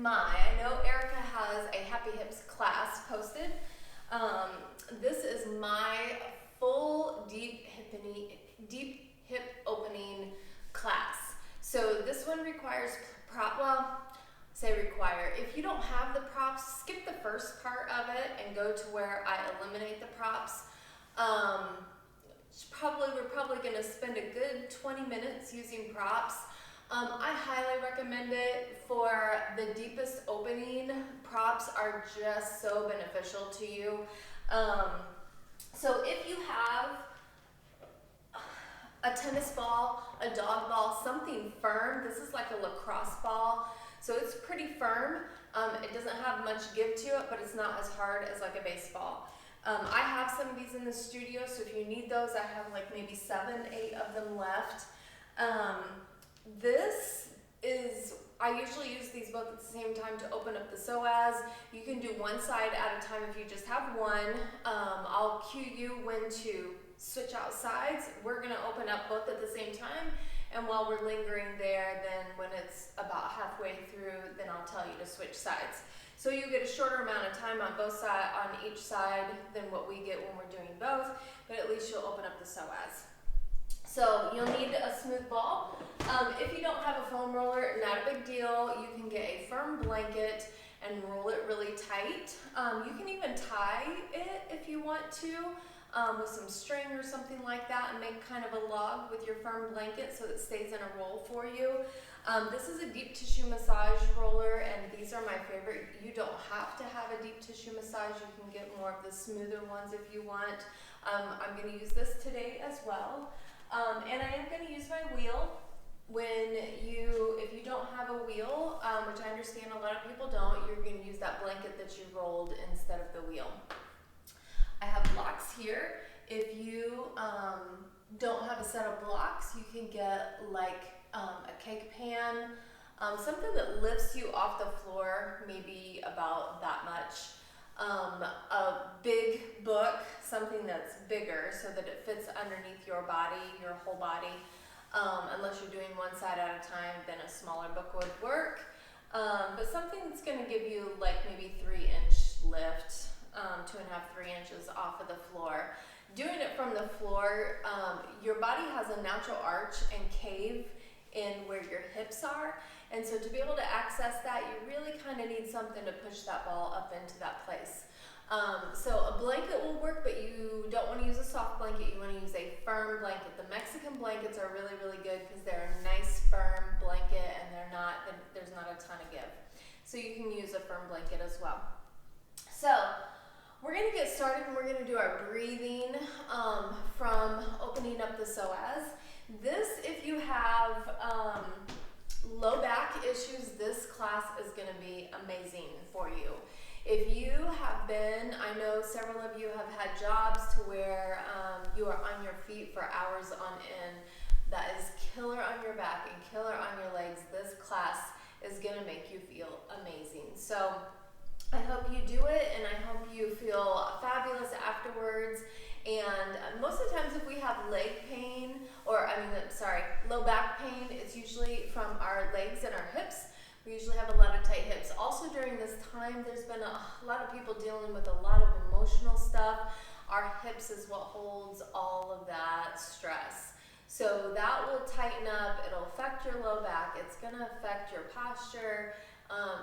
I know Erica has a Happy Hips class posted. This is my full deep hip opening class. So this one requires if you don't have the props, skip the first part of it and go to where I eliminate the props. We're probably going to spend a good 20 minutes using props. I highly recommend it for the deepest opening. Props are just so beneficial to you. So if you have a tennis ball, a dog ball, something firm, this is like a lacrosse ball, so it's pretty firm. It doesn't have much give to it, but it's not as hard as like a baseball. I have some of these in the studio, so if you need those, I have like maybe 7, 8 of them left. I usually use these both at the same time to open up the psoas. You can do one side at a time if you just have one. I'll cue you when to switch out sides. We're gonna open up both at the same time, and while we're lingering there, then when it's about halfway through, then I'll tell you to switch sides. So you get a shorter amount of time on each side than what we get when we're doing both, but at least you'll open up the psoas. So you'll need a smooth ball. If you don't have a foam roller, not a big deal. You can get a firm blanket and roll it really tight. You can even tie it if you want to with some string or something like that and make kind of a log with your firm blanket so it stays in a roll for you. This is a deep tissue massage roller, and these are my favorite. You don't have to have a deep tissue massage. You can get more of the smoother ones if you want. I'm going to use this today as well. And I am going to use my wheel. If you don't have a wheel, which I understand a lot of people don't, you're going to use that blanket that you rolled instead of the wheel. I have blocks here. If you don't have a set of blocks, you can get like a cake pan, something that lifts you off the floor, maybe about that much. A big book, something that's bigger so that it fits underneath your body, your whole body. Unless you're doing one side at a time, then a smaller book would work. But something that's going to give you like maybe 3-inch lift, 2.5, 3 inches off of the floor. Doing it from the floor, your body has a natural arch and cave in where your hips are. And so to be able to access that, you really kind of need something to push that ball up into that place. So a blanket will work, but you don't want to use a soft blanket. You want to use a firm blanket. The Mexican blankets are really, really good because they're a nice firm blanket and there's not a ton of give. So you can use a firm blanket as well. So we're going to get started and we're going to do our breathing from opening up the psoas. If you have low back issues, this class is going to be amazing for you. If you have been, I know several of you have had jobs to where you are on your feet for hours on end. That is killer on your back and killer on your legs. This class is going to make you feel amazing. So I hope you do it, and I hope you feel fabulous afterwards. And most of the times if we have low back pain, it's usually from our legs and our hips. We usually have a lot of tight hips. Also during this time, there's been a lot of people dealing with a lot of emotional stuff. Our hips is what holds all of that stress. So that will tighten up, it'll affect your low back, it's gonna affect your posture,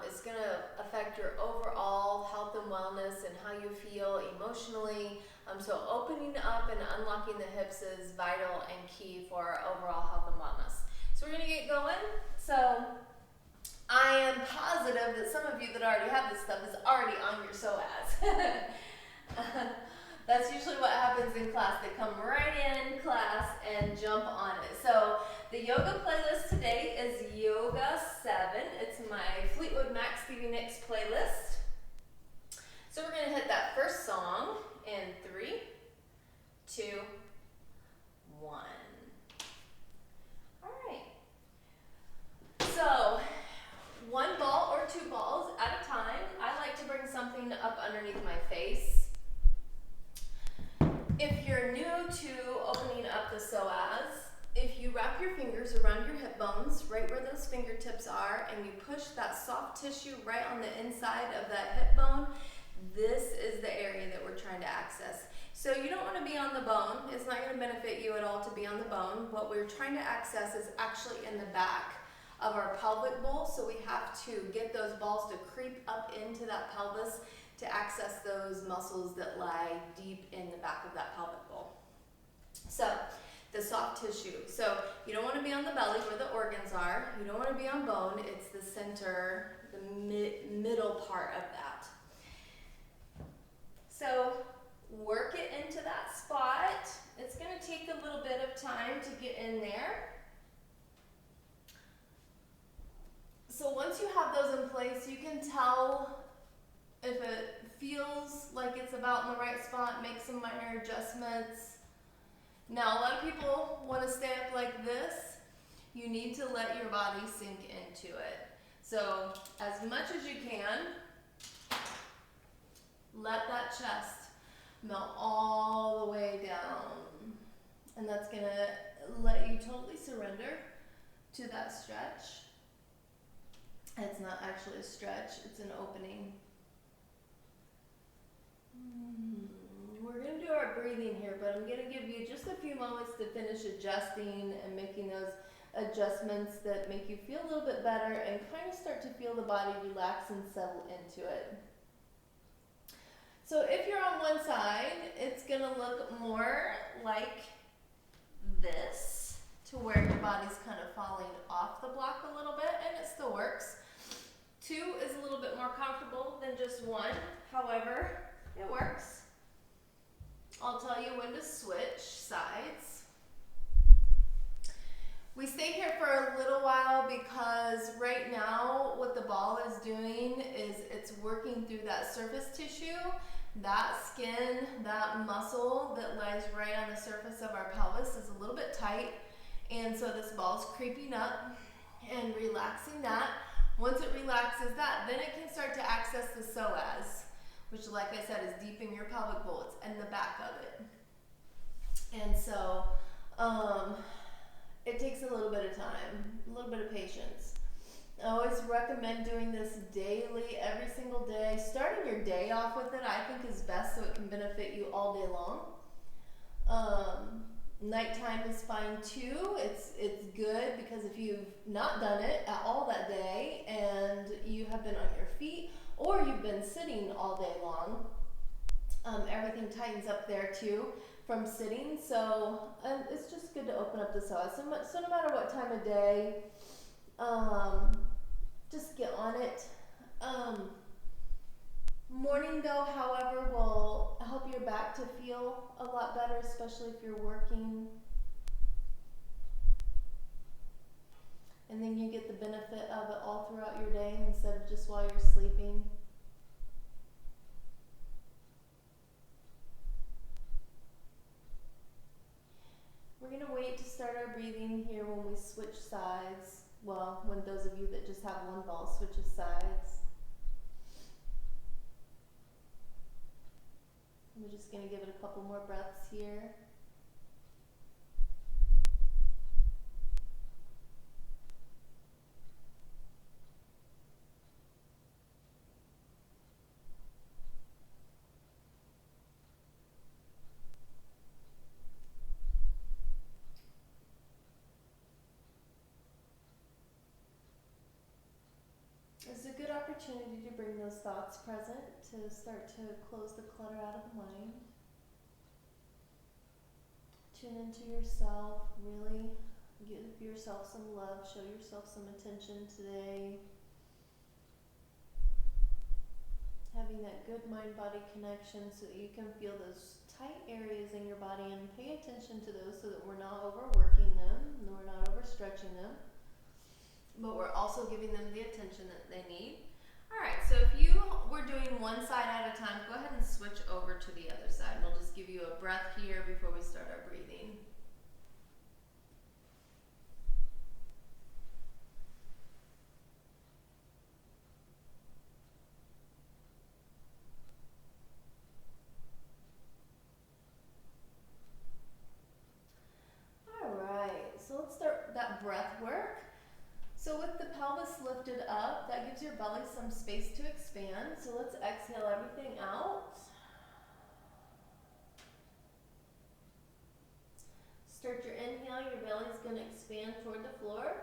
it's gonna affect your overall health and wellness and how you feel emotionally. So opening up and unlocking the hips is vital and key for our overall health and wellness. So we're gonna get going. So I am positive that some of you that already have this stuff is already on your psoas. That's usually what happens in class. They come right in class and jump on it. So the yoga playlist today is Yoga 7. It's my Fleetwood Mac Stevie Nicks playlist. So we're going to hit that first song in 3, 2, 1. All right. So 1 ball or 2 balls at a time. I like to bring something up underneath my face. If you're new to opening up the psoas, if you wrap your fingers around your hip bones, right where those fingertips are, and you push that soft tissue right on the inside of that hip bone. This is the area that we're trying to access. So you don't want to be on the bone. It's not going to benefit you at all to be on the bone. What we're trying to access is actually in the back of our pelvic bowl. So we have to get those balls to creep up into that pelvis to access those muscles that lie deep in the back of that pelvic bowl. So the soft tissue. So you don't want to be on the belly where the organs are. You don't want to be on bone. It's the center, the middle part of that. So work it into that spot. It's going to take a little bit of time to get in there. So once you have those in place, you can tell if it feels like it's about in the right spot, make some minor adjustments. Now, a lot of people want to stay up like this. You need to let your body sink into it. So as much as you can, let that chest melt all the way down. And that's going to let you totally surrender to that stretch. It's not actually a stretch, it's an opening. We're going to do our breathing here, but I'm going to give you just a few moments to finish adjusting and making those adjustments that make you feel a little bit better and kind of start to feel the body relax and settle into it. So if you're on one side, it's going to look more like this, to where your body's kind of falling off the block a little bit, and it still works. 2 is a little bit more comfortable than just 1. However, it works. I'll tell you when to switch sides. We stay here for a little while because right now what the ball is doing is it's working through that surface tissue, that skin, that muscle that lies right on the surface of our pelvis is a little bit tight, and so this ball's creeping up and relaxing that. Once it relaxes that, then it can start to access the psoas, which, like I said, is deep in your pelvic bowl. It's in the back of it. And so it takes a little bit of time, a little bit of patience. I always recommend doing this daily, every single day. Starting your day off with it, I think, is best, so it can benefit you all day long. Nighttime is fine too. It's good because if you've not done it at all that day and you have been on your feet or you've been sitting all day long, everything tightens up there too from sitting. So it's just good to open up the psoas. So no matter what time of day, just get on it. Morning though, however, will help your back to feel a lot better, especially if you're working. And then you get the benefit of it all throughout your day instead of just while you're sleeping. We're going to wait to start our breathing here when we switch sides. Well, when those of you that just have one ball switches sides. We're just going to give it a couple more breaths here. It's a good opportunity to bring those thoughts present, to start to close the clutter out of the mind. Tune into yourself, really give yourself some love, show yourself some attention today. Having that good mind-body connection so that you can feel those tight areas in your body and pay attention to those so that we're not overworking them and we're not overstretching them. But we're also giving them the attention that they need. All right, so if you were doing one side at a time, go ahead and switch over to the other side. We'll just give you a breath here before we start our breathing. All right, so let's start that gives your belly some space to expand. So let's exhale everything out. Start your inhale, your belly's going to expand toward the floor.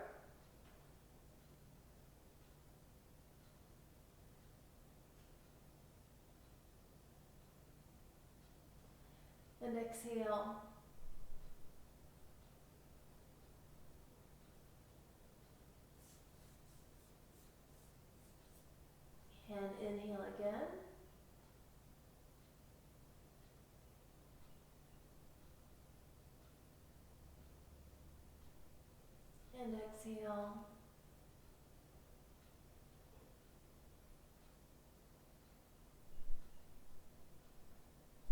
And exhale. And inhale again. And exhale.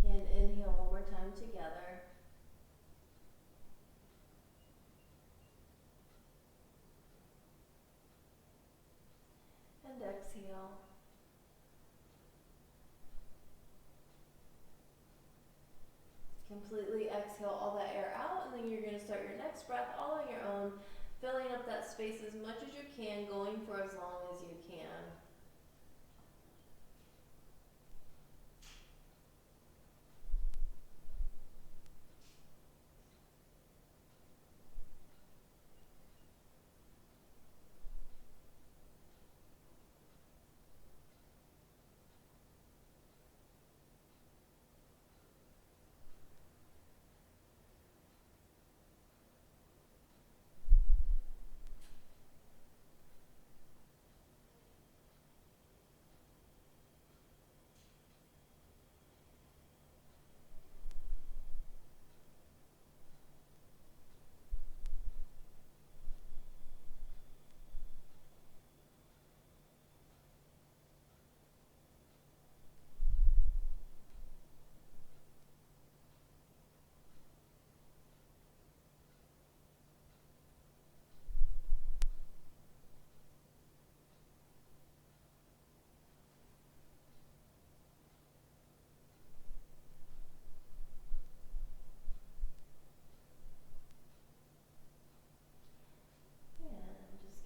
And inhale one more time together. And exhale. Completely exhale all that air out, and then you're going to start your next breath all on your own, filling up that space as much as you can, going for as long as you can.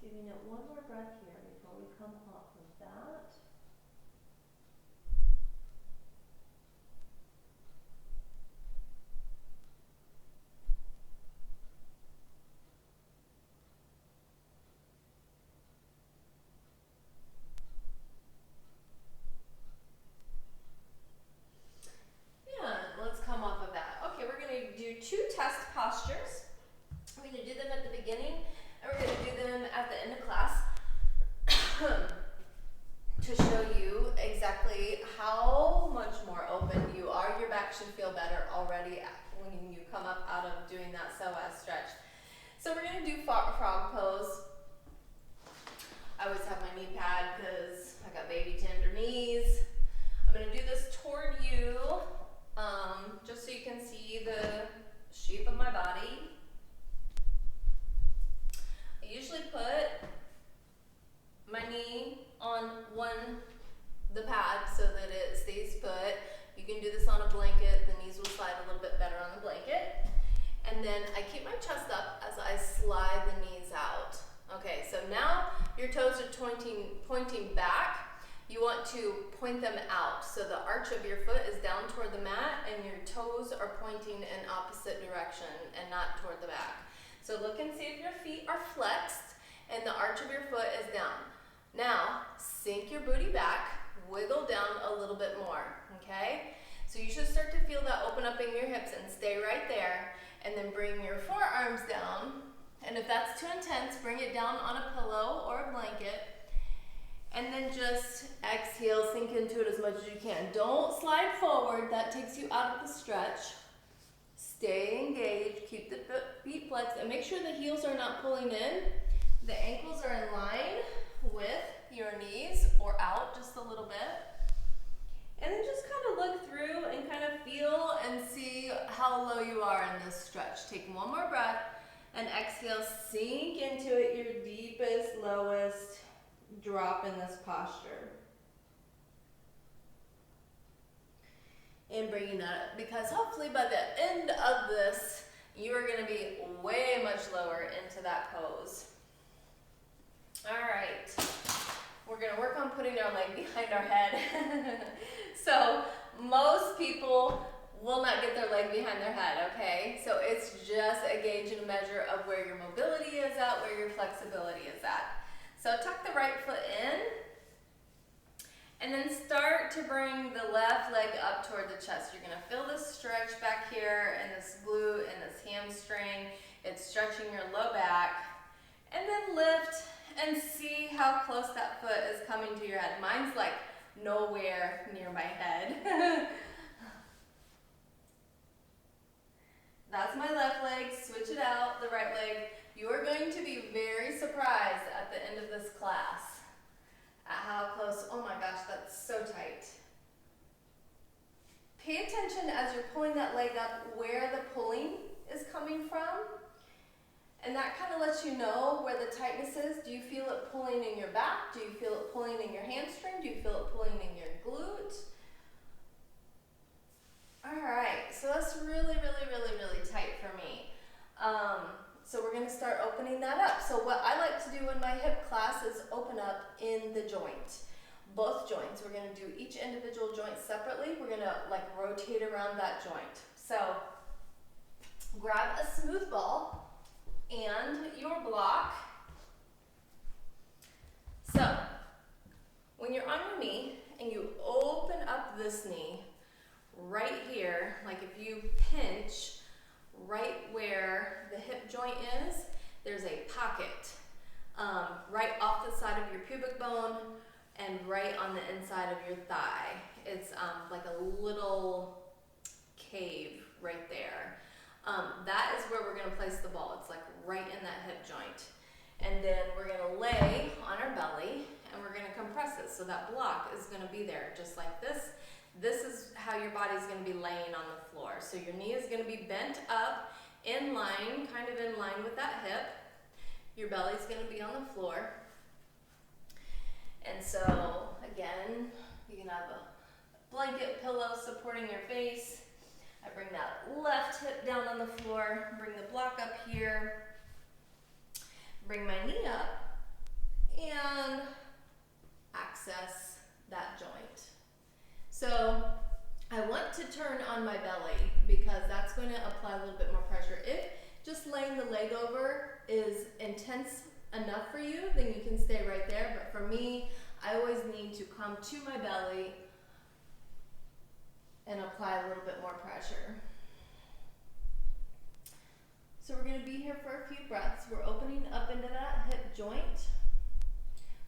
Giving it one more breath here before we come off of that. And let's come off of that. Okay, we're going to do 2 test postures. We're going to do them at the beginning, and we're going to do them at the end of class to show you exactly how much more open you are. Your back should feel better already when you come up out of doing that psoas stretch. So we're going to do frog pose. I always have my knee pad because I got baby tender knees. I'm going to do this toward you, just so you can see the shape of my body. I usually put my knee on the pad so that it stays put. You can do this on a blanket. The knees will slide a little bit better on the blanket. And then I keep my chest up as I slide the knees out. Okay, so now your toes are pointing back. You want to point them out. So the arch of your foot is down toward the mat and your toes are pointing in opposite direction and not toward the back. So look and see if your feet are flexed and the arch of your foot is down. Now, sink your booty back, wiggle down a little bit more, okay? So you should start to feel that open up in your hips and stay right there, and then bring your forearms down, and if that's too intense, bring it down on a pillow or a blanket, and then just exhale, sink into it as much as you can. Don't slide forward, that takes you out of the stretch. Stay engaged, keep the feet flexed, and make sure the heels are not pulling in. The ankles are in line with your knees or out just a little bit. And then just kind of look through and kind of feel and see how low you are in this stretch. Take one more breath and exhale, sink into it, your deepest, lowest drop in this posture. And bringing that up, because hopefully by the end of this, you are going to be way much lower into that pose. All right, we're gonna work on putting our leg behind our head. So most people will not get their leg behind their head, okay? So it's just a gauge and a measure of where your mobility is at, where your flexibility is at. So tuck the right foot in, and then start to bring the left leg up toward the chest. You're gonna feel this stretch back here and this glute and this hamstring. It's stretching your low back. And then lift and see how close that foot is coming to your head. Mine's like nowhere near my head. That's my left leg. Switch it out, the right leg. You are going to be very surprised at the end of this class at how close. Oh my gosh, that's so tight. Pay attention as you're pulling that leg up where the pulling is coming from. And that kind of lets you know where the tightness is. Do you feel it pulling in your back? Do you feel it pulling in your hamstring? Do you feel it pulling in your glute? All right, so that's really, really, really, really tight for me. So we're gonna start opening that up. So what I like to do in my hip class is open up in the joint. Both joints. We're gonna do each individual joint separately. We're gonna like rotate around that joint. So grab a smooth ball and your block. So when you're on your knee and you open up this knee right here, like if you pinch right where the hip joint is, there's a pocket right off the side of your pubic bone and right on the inside of your thigh. It's like a little cave right there. That is where we're gonna place the ball. It's like right in that hip joint. And then we're gonna lay on our belly and we're gonna compress it. So that block is gonna be there just like this. This is how your body's gonna be laying on the floor. So your knee is gonna be bent up in line, kind of in line with that hip. Your belly's gonna be on the floor. And so again, you can have a blanket pillow supporting your face. I bring that left hip down on the floor, bring the block up here, bring my knee up, and access that joint. So I want to turn on my belly because that's going to apply a little bit more pressure. If just laying the leg over is intense enough for you, then you can stay right there. But for me, I always need to come to my belly and apply a little bit more pressure. So we're going to be here for a few breaths. We're opening up into that hip joint.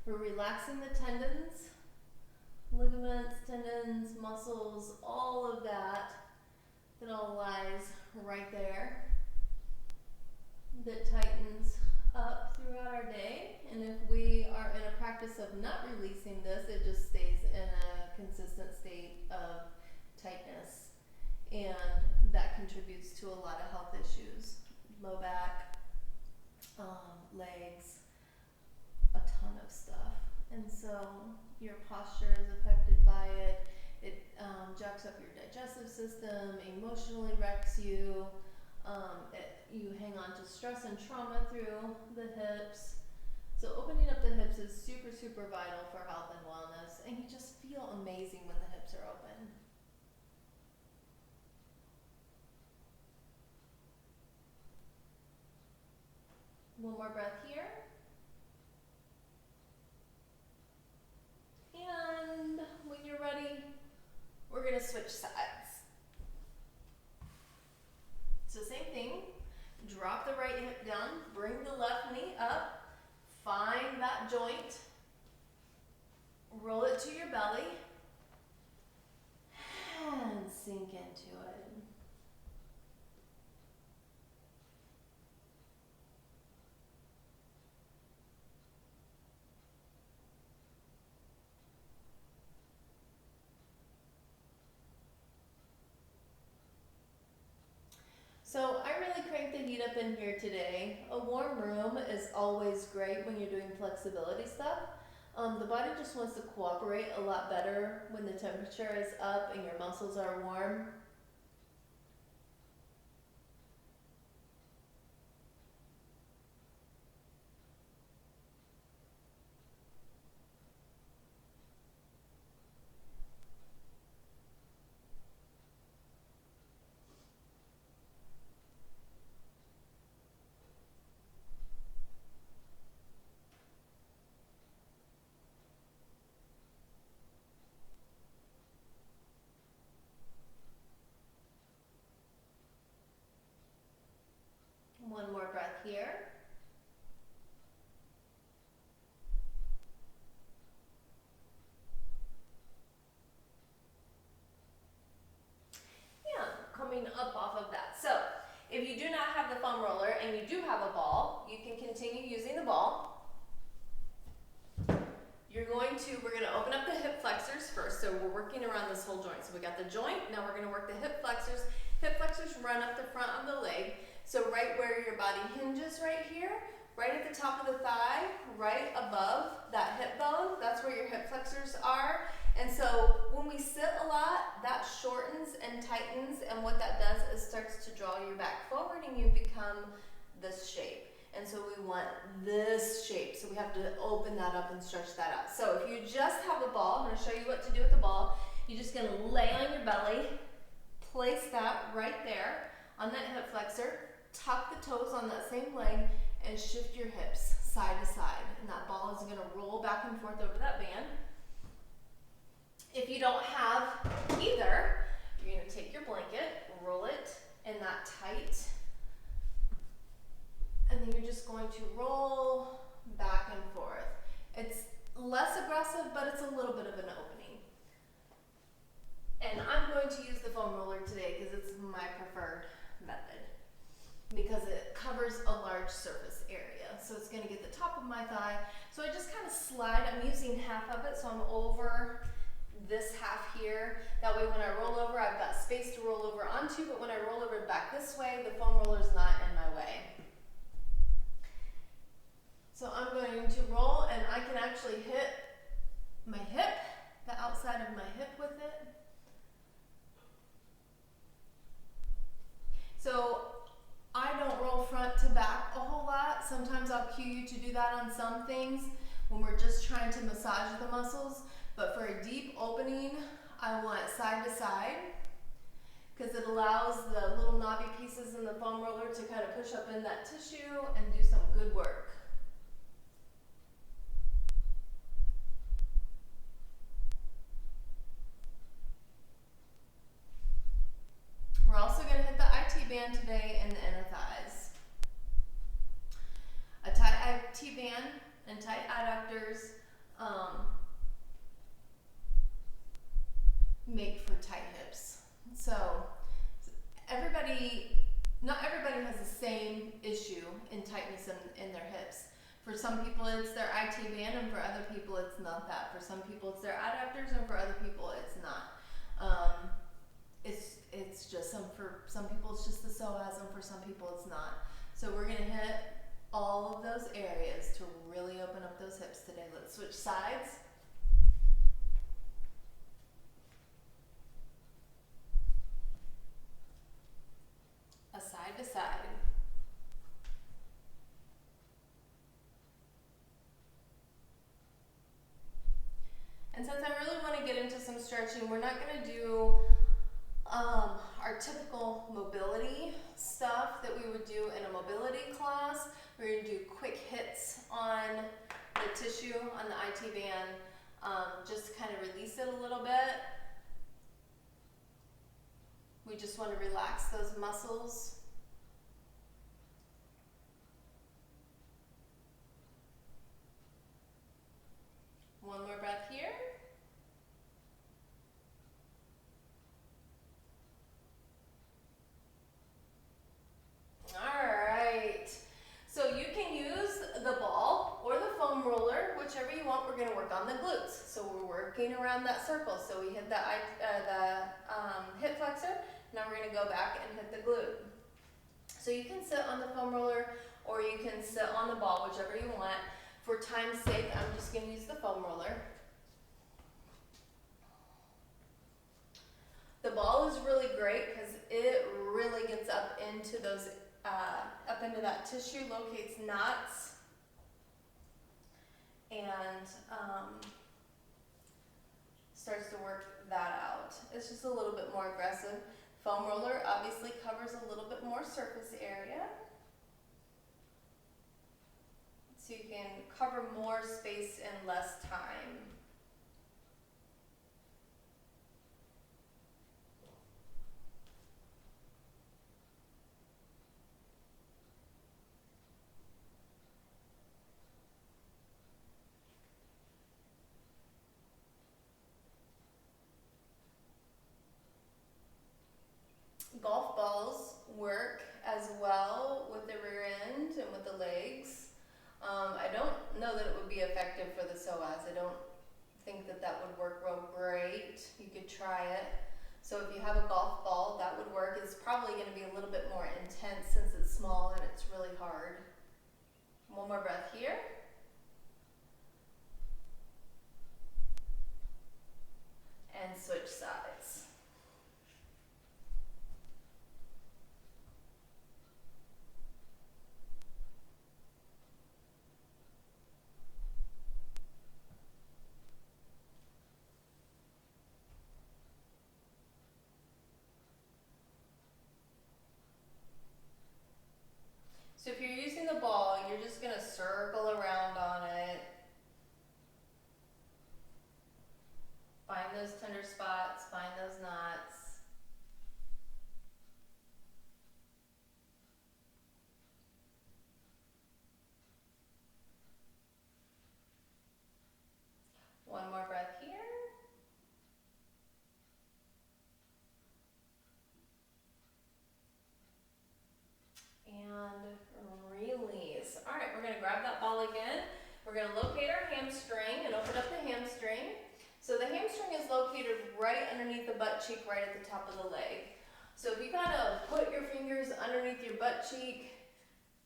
We're relaxing the tendons, ligaments, tendons, muscles, all of that all lies right there. That tightens up throughout our day. And if we are in a practice of not releasing this, it just stays in a consistent state of tightness, and that contributes to a lot of health issues, low back, legs, a ton of stuff. And so your posture is affected by it. It jacks up your digestive system, emotionally wrecks you. You hang on to stress and trauma through the hips. So opening up the hips is super, super vital for health and wellness, and you just feel amazing when the hips are open. One more breath here. And when you're ready, we're gonna switch sides. So same thing, drop the right hip down, bring the left knee up, find that joint, roll it to your belly, and sink into it. So I really cranked the heat up in here today. A warm room is always great when you're doing flexibility stuff. The body just wants to cooperate a lot better when the temperature is up and your muscles are warm. If you do not have the foam roller and you do have a ball, you can continue using the ball. We're gonna open up the hip flexors first, so we're working around this whole joint. So we got the joint, now we're gonna work the hip flexors. Hip flexors run up the front of the leg, so right where your body hinges right here, right at the top of the thigh, right above that hip bone, that's where your hip flexors are. And so when we sit a lot, that shortens and tightens, and what that does is starts to draw your back forward and you become this shape. And so we want this shape, so we have to open that up and stretch that out. So if you just have the ball, I'm going to show you what to do with the ball. You're just going to lay on your belly, place that right there on that hip flexor, tuck the toes on that same leg, and shift your hips side to side. And that ball is going to roll back and forth over that band. If you don't have either, you're going to take your blanket, roll it in that tight, and then you're just going to roll back and forth. It's less aggressive, but it's a little bit of an opening. And I'm going to use the foam roller today because it's my preferred method, because it covers a large surface area. So it's going to get the top of my thigh. So I just kind of slide. I'm using half of it, so I'm over this half here. That way when I roll over, I've got space to roll over onto, but when I roll over back this way, the foam roller is not in my way. So I'm going to roll, and I can actually hit my hip, the outside of my hip with it. So I don't roll front to back a whole lot. Sometimes I'll cue you to do that on some things when we're just trying to massage the muscles. But for a deep opening, I want side to side, because it allows the little knobby pieces in the foam roller to kind of push up in that tissue and do some good work. We're also going to hit the IT band today in the inner thighs. A tight IT band and tight adductors make for tight hips. So not everybody has the same issue in tightness in their hips. For some people it's their IT band, and for other people it's not that. For some people it's their adductors, and for other people it's not. It's just for some people it's just the psoas, and for some people it's not. So we're going to hit all of those areas to really open up those hips today. Let's switch sides. A side to side. And since I really want to get into some stretching, we're not going to do our typical mobility stuff that we would do in a mobility class. We're going to do quick hits on the tissue on the IT band, just to kind of release it a little bit. We just want to relax those muscles. One more breath here. Alright, so you can use the ball or the foam roller, whichever you want. We're going to work on the glutes. So we're working around that circle. So we hit the hip flexor. Now we're going to go back and hit the glute. So you can sit on the foam roller or you can sit on the ball, whichever you want. For time's sake, I'm just going to use the foam roller. The ball is really great because it really gets up into those, up into that tissue, locates knots, and starts to work that out. It's just a little bit more aggressive. Foam roller obviously covers a little bit more surface area, so you can cover more space in less time. Golf balls work as well. psoas. I don't think that that would work real great. You could try it. So if you have a golf ball, that would work. It's probably going to be a little bit more intense since it's small and it's really hard. One more breath here. And switch sides. So if you're using the ball, you're just going to circle around on it. Find those tender spots, find those knots. One more breath here. And release. All right, we're going to grab that ball again. We're going to locate our hamstring and open up the hamstring. So the hamstring is located right underneath the butt cheek, right at the top of the leg. So if you kind of put your fingers underneath your butt cheek,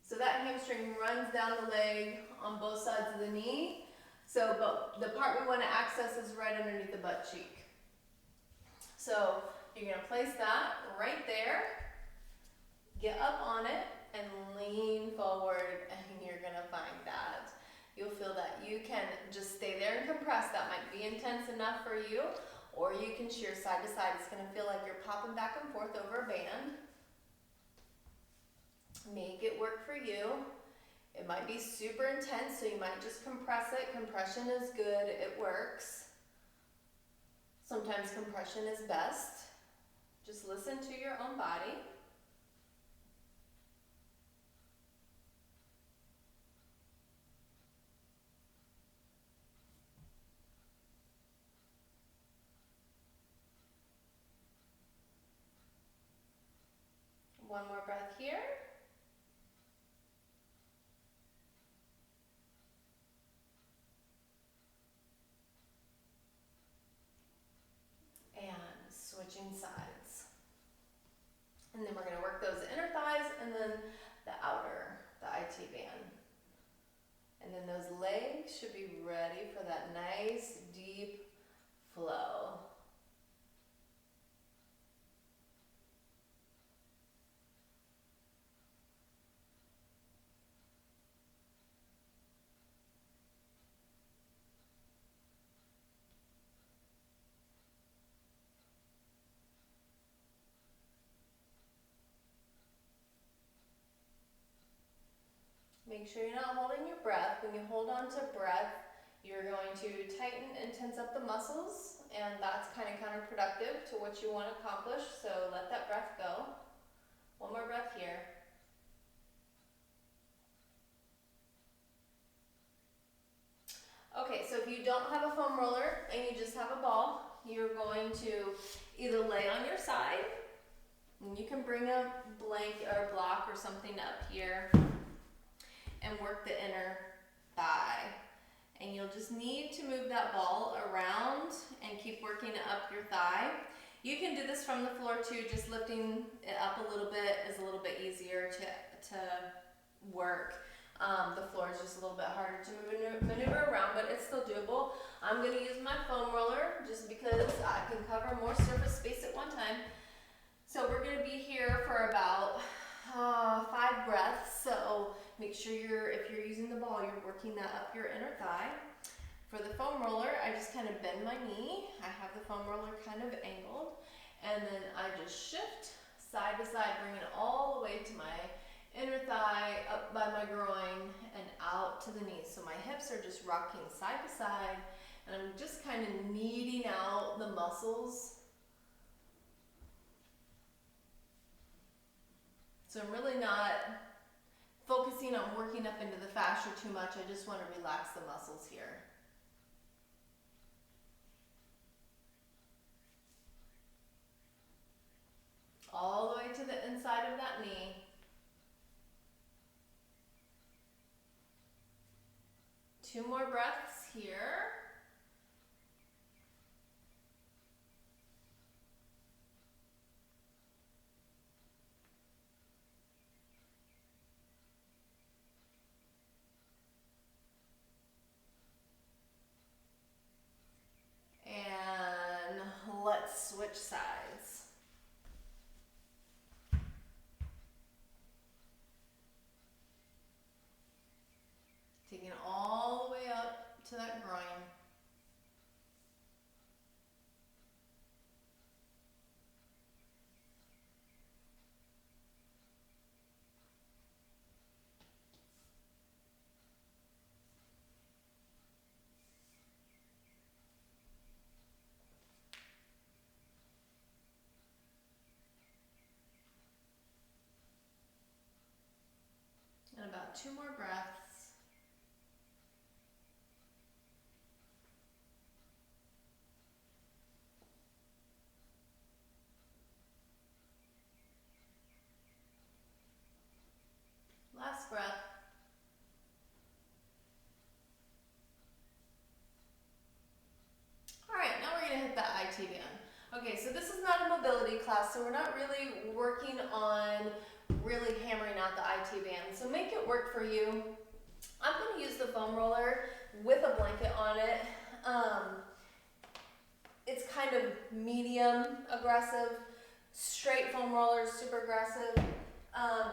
so that hamstring runs down the leg on both sides of the knee. So, but the part we want to access is right underneath the butt cheek. So you're going to place that right there, get up on it, and lean forward, and you're going to find that. You'll feel that you can just stay there and compress. That might be intense enough for you, or you can shear side to side. It's going to feel like you're popping back and forth over a band. Make it work for you. It might be super intense, so you might just compress it. Compression is good, it works. Sometimes compression is best. Just listen to your own body. One more breath here. And switching sides. And then we're going to work those inner thighs and then the outer, the IT band. And then those legs should be ready for that nice, deep flow. Make sure you're not holding your breath. When you hold on to breath, you're going to tighten and tense up the muscles, and that's kind of counterproductive to what you want to accomplish, so let that breath go. One more breath here. Okay, so if you don't have a foam roller and you just have a ball, you're going to either lay on your side, and you can bring a blanket or a block or something up here, and work the inner thigh. And you'll just need to move that ball around and keep working up your thigh. You can do this from the floor too, just lifting it up a little bit is a little bit easier to work. The floor is just a little bit harder to maneuver around, but it's still doable. I'm gonna use my foam roller just because I can cover more surface space at one time. So we're gonna be here for about 5 breaths, so make sure if you're using the ball, you're working that up your inner thigh. For the foam roller, I just kind of bend my knee. I have the foam roller kind of angled, and then I just shift side to side, bring it all the way to my inner thigh, up by my groin, and out to the knee. So my hips are just rocking side to side, and I'm just kind of kneading out the muscles. So I'm really not focusing on working up into the fascia too much. I just want to relax the muscles here. All the way to the inside of that knee. Two more breaths here. let's switch sides. Taking it all the way up to that groin. And about 2 more breaths. Last breath. All right, now we're gonna hit the IT band. Okay, so this is not a mobility class, so we're not really working on really hammering out the IT band. So make it work for you. I'm gonna use the foam roller with a blanket on it. It's kind of medium aggressive. Straight foam roller is super aggressive.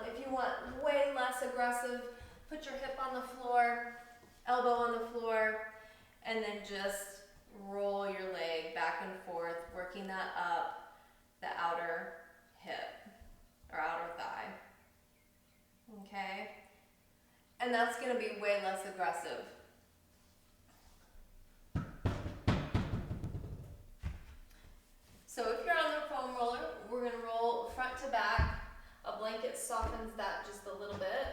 If you want way less aggressive, put your hip on the floor, elbow on the floor, and then just roll your leg back and forth, working that up the outer hip or outer thigh. Okay? And that's going to be way less aggressive. So if you're on the foam roller, we're going to roll front to back. A blanket softens that just a little bit.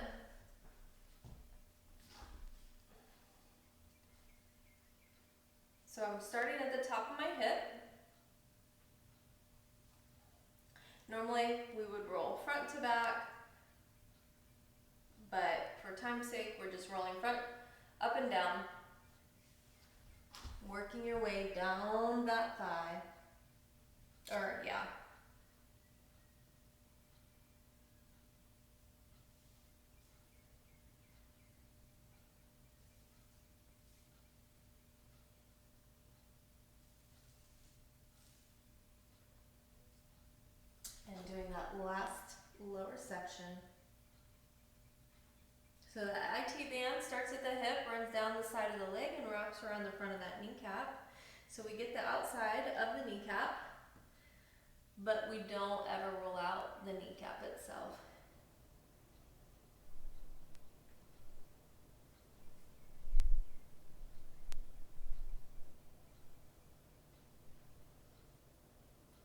So I'm starting at the top of my hip. Normally we would roll front to back, but for time's sake, we're just rolling front, up and down, working your way down that thigh, or yeah. And doing that last lower section. So the IT band starts at the hip, runs down the side of the leg, and wraps around the front of that kneecap. So we get the outside of the kneecap, but we don't ever roll out the kneecap itself.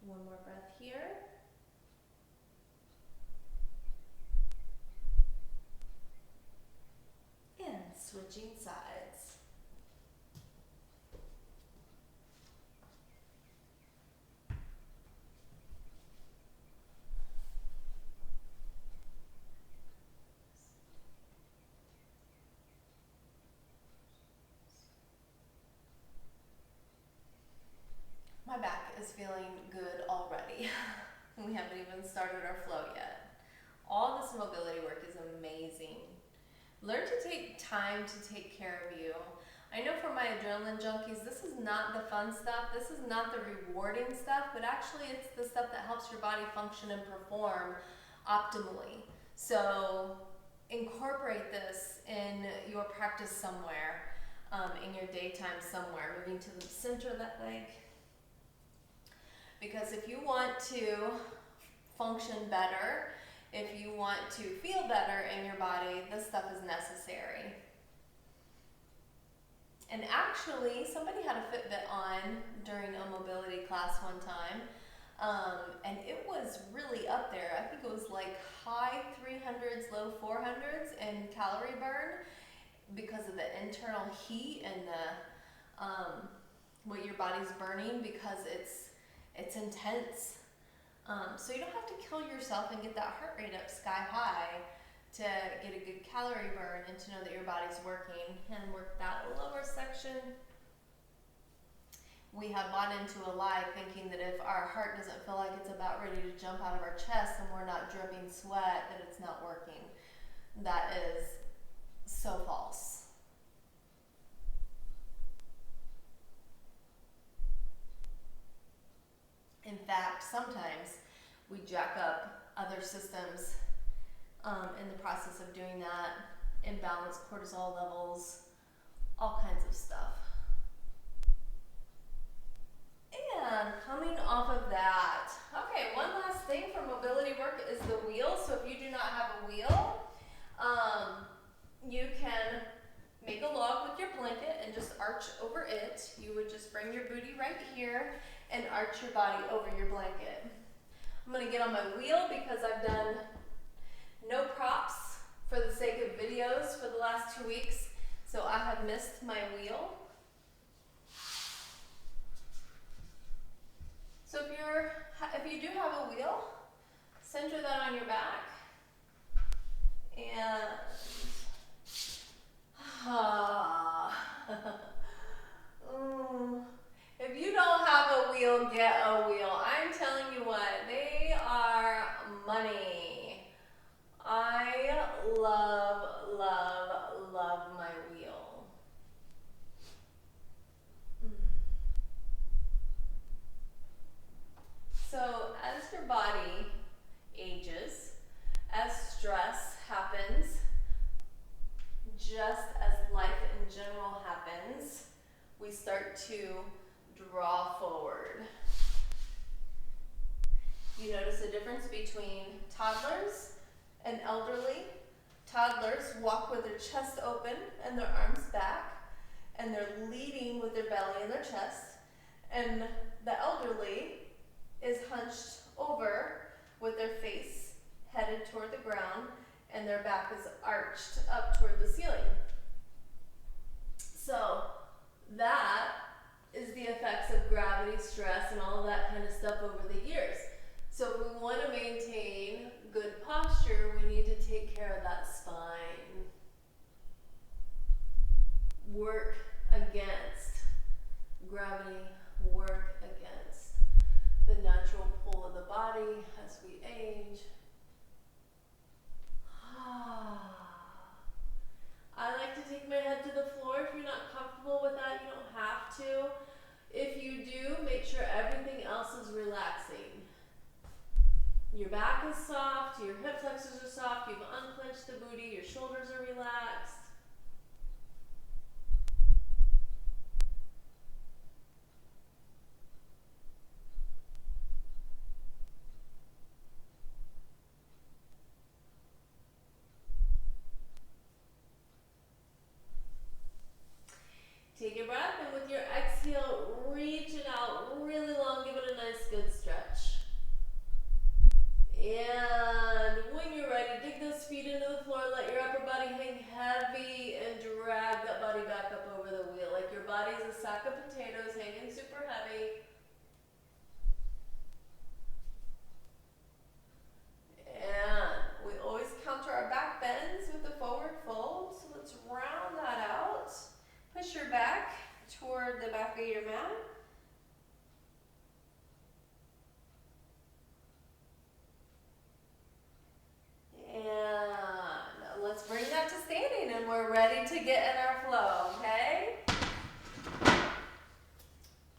One more breath here. And switching sides. My back is feeling good already. We haven't even started our flow yet. All this mobility work is amazing. Learn to take time to take care of you. I know for my adrenaline junkies, this is not the fun stuff, this is not the rewarding stuff, but actually it's the stuff that helps your body function and perform optimally. So incorporate this in your practice somewhere, in your daytime somewhere, moving to the center of that leg. Because if you want to function better, if you want to feel better in your body, this stuff is necessary. And actually, somebody had a Fitbit on during a mobility class one time, and it was really up there. I think it was like high 300s, low 400s in calorie burn because of the internal heat and the what your body's burning, because it's intense. So you don't have to kill yourself and get that heart rate up sky high to get a good calorie burn and to know that your body's working. And work that lower section. We have bought into a lie thinking that if our heart doesn't feel like it's about ready to jump out of our chest and we're not dripping sweat, that it's not working. That is so false. fact, sometimes we jack up other systems in the process of doing that, imbalance cortisol levels, all kinds of stuff. And coming off of that, okay, one last thing for mobility work is the wheel. So if you do not have a wheel, you can make a log with your blanket and just arch over it. You would just bring your booty right here and arch your body over your blanket. I'm going to get on my wheel because I've done no props for the sake of videos for the last 2 weeks, so I have missed my wheel. So if you do have a wheel, center that on your back, and if you don't have a wheel, get a wheel. I'm telling you what, they are money. I love, love, love my wheel. So as your body ages, as stress happens, just as life in general happens, we start to draw forward. You notice a difference between toddlers and elderly. Toddlers walk with their chest open and their arms back, and they're leading with their belly and their chest. And the elderly is hunched over with their face headed toward the ground, and their back is arched up toward the ceiling. So that is the effects of gravity, stress, and all of that kind of stuff over the years. So if we want to maintain good posture, we need to take care of that spine. Work against gravity, work against the natural pull of the body as we age. I like to take my head to the floor. If you're not comfortable with that, you don't have to. If you do, make sure everything else is relaxing. Your back is soft, your hip flexors are soft, you've unclenched the booty, your shoulders are relaxed. Take a breath, and with your exhale, reach it out really long. Give it a nice, good stretch. And when you're ready, dig those feet into the floor. Let your upper body hang heavy and drag that body back up over the wheel. Like your body's a sack of potatoes hanging super heavy. And we always counter our back bends with the forward fold. So let's round that out. Push your back toward the back of your mat. And let's bring that to standing, and we're ready to get in our flow, okay?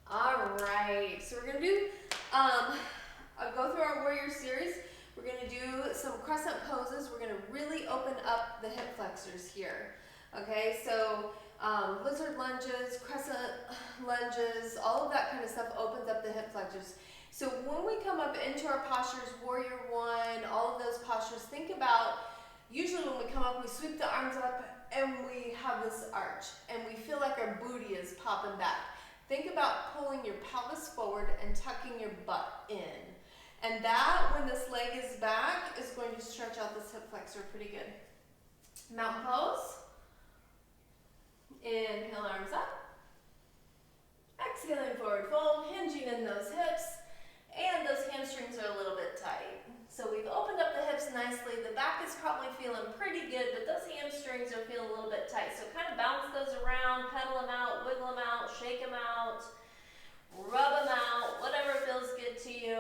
All right, so we're gonna do, I'll go through our warrior series. We're gonna do some crescent poses. We're gonna really open up the hip flexors here, okay? So lizard lunges, crescent lunges, all of that kind of stuff opens up the hip flexors. So when we come up into our postures, warrior one, all of those postures, think about, usually when we come up, we sweep the arms up and we have this arch and we feel like our booty is popping back. Think about pulling your pelvis forward and tucking your butt in. And that, when this leg is back, is going to stretch out this hip flexor pretty good. Mountain pose. Inhale, arms up. Exhaling, forward fold, hinging in those hips. And those hamstrings are a little bit tight. So we've opened up the hips nicely. The back is probably feeling pretty good, but those hamstrings are feeling a little bit tight. So kind of bounce those around, pedal them out, wiggle them out, shake them out, rub them out, whatever feels good to you.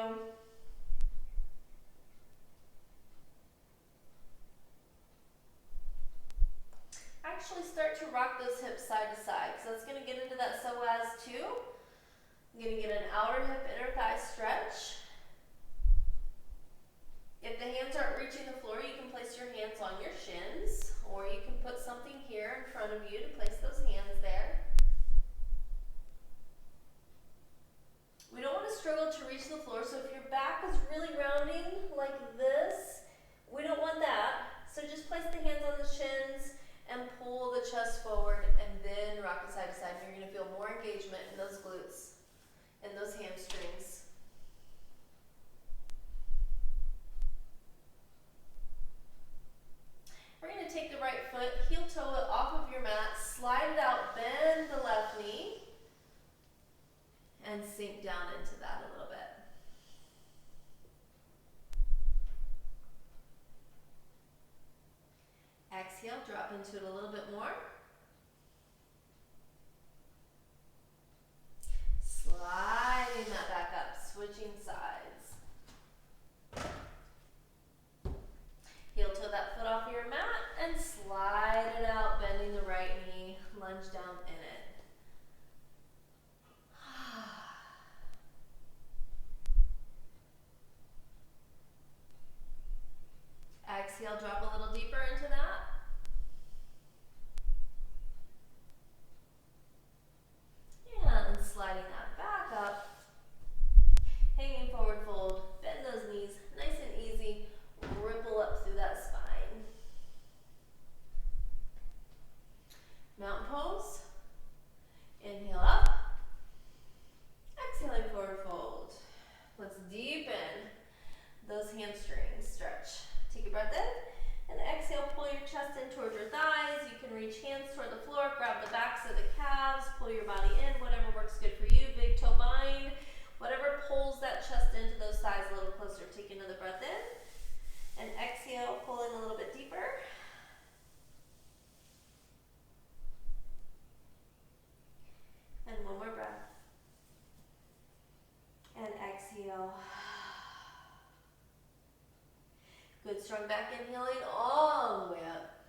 Actually start to rock those hips side to side, because that's going to get into that psoas too. I'm going to get an outer hip, inner thigh stretch. front of you to place those hands there. We don't want to struggle to reach the floor, so if your back is really rounding like this, we don't want that. So just place the hands on the shins and pull the chest forward and then rock it side to side. You're going to feel more engagement in those glutes and those hamstrings. We're going to take the right foot, heel toe it off of your mat, slide it out, bend the left knee, and sink down into that a little bit. Exhale, drop into it a little bit more. Sliding that back up, switching sides. Heel toe that foot off your mat and slide it out, bending the right knee, lunge down in it. Exhale, drop a little deeper into that. And sliding that back up. Hanging forward fold, bend those knees, nice and easy. Ripple up through that spine. Mountain pose. Inhale up. Exhaling forward fold. Let's deepen those hamstrings. Stretch. Take a breath in and exhale, pull your chest in towards your thighs. You can reach hands toward the floor, grab the backs of the calves, pull your body in, whatever works good for you. Big toe bind, whatever pulls that chest into those thighs a little closer. Take another breath in and exhale, pull in a little bit deeper. And one more breath. And exhale. Good, strong back, inhaling all the way up.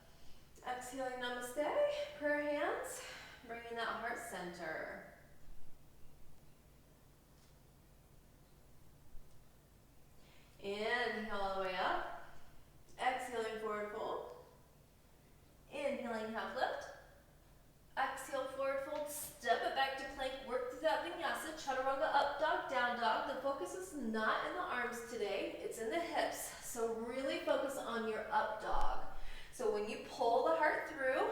Exhaling, namaste, prayer hands, bringing that heart center. Inhale all the way up. Exhaling, forward fold. Inhaling, half lift. Exhale, forward fold, step it back to plank, work through that vinyasa, chaturanga, up dog, down dog. The focus is not in the arms today, it's in the hips. So really focus on your up dog. So when you pull the heart through,